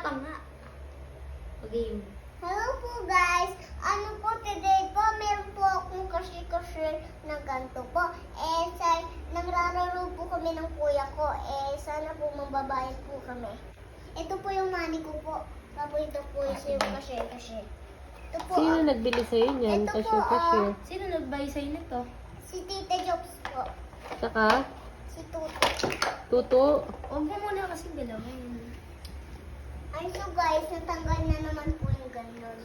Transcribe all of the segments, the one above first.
ka nga. Game. Hello po guys! Ano po today po, meron po akong kasi ng ganito po. Nagrararo po kami ng kuya ko. Sana po mababayad po kami. Ito po yung money ko po. Tapos ito po yung kasi. Ito po. Sino nagbili sa'yo niyan? Ito po, Cashier. Sino nag-buy sa'yo nito? Si Tita Jobs po. Saka, Si Tuto. Tuto. Huwag mo muna kasing galawin. Ay, so guys, natanggal na naman po yung ganun.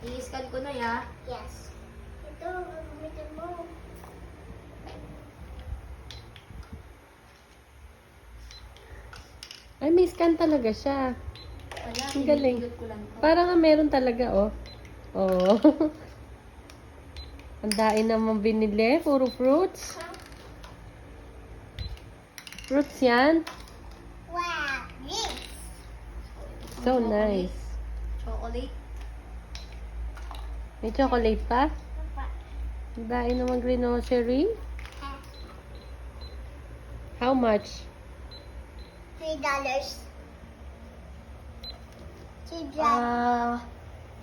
I-scan ko na ya. Yes. Ito, gagamitin mo. Ay, may scan talaga siya. Wala, Ang galing. pinipindot ko lang to. Parang nga meron talaga, oh. Oh. Ang dain naman binili. Puro fruits. Fruits yan. Wow, this. So nice. Chocolate. May chocolate pa? Ang dain naman grocery. How much? $3. $3.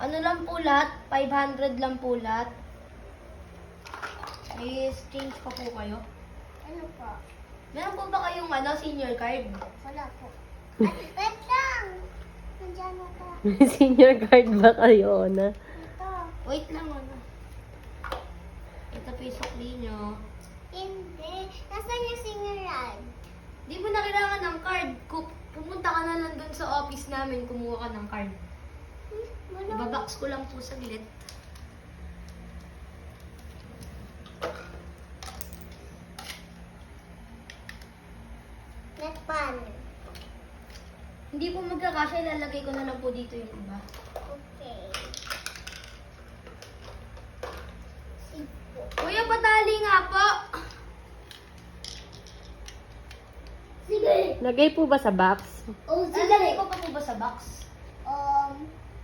Ano lang po lahat? 500 lang po lahat. May exchange pa po kayo. Ano po? Meron po ba kayong senior card? Wala po. Ay, wait lang. Nandiyan na ka. Senior card ba kayo, Ona? Ito. Wait lang, Ito po yung sukli nyo. Hindi. Nasaan yung senior ride? Di mo na kailangan ng card. Pumunta ka na lang dun sa office namin, kumuha ka ng card. Wala. Ibabox ko lang po saglit. Net pan. Hindi po magkakasya, ilalagay ko na lang po dito yung iba. Okay. Sipo. Kuya, patali nga po! Sige. Lagay po ba sa box? Oh, Lalagay ko pa po ba sa box?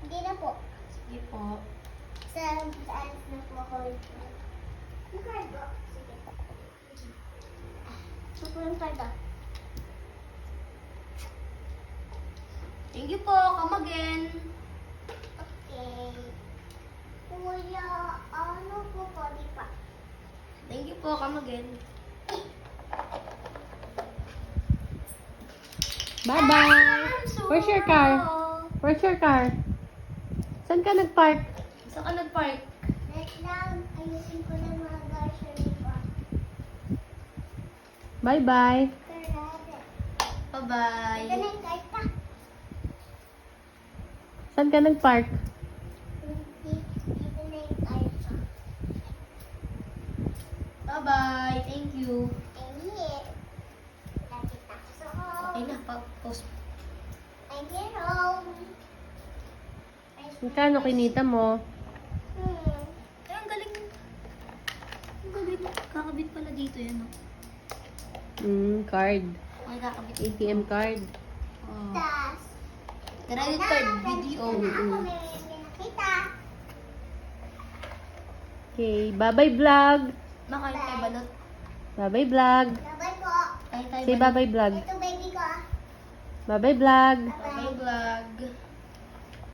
Hindi na po. Sige po. Saan na po ako ito? Yung card ba? Sige. Ito po yung card ah. Thank you po, come again. Okay. Kuya, ano po po, di pa? Thank you po, come again. Bye-bye! Where's your car? Where's your car? Saan ka nag-park? Saan ka nag-park? Net lang, ayusin ko na mga grocery pa. Bye-bye! Karate. Bye-bye. Ito na yung card pa. Saan ka nag-park? Dito na yung card pa. Bye-bye. Thank you. Ayun. Lagi takso. Okay na, post. I'm here home. Magkano kinita mo? Ay, ang galing. Ang galing. Kakabit pala dito yan. Card. Ay, kakabit. ATM card. Oh. Tas. Credit card, video. Ako may nakita. Okay, bye-bye vlog! Makain tayo balot. Bye-bye vlog! Bye-bye po. Kain tayo Say balot. bye-bye vlog! Ito baby ko ah. Bye-bye vlog! Bye-bye.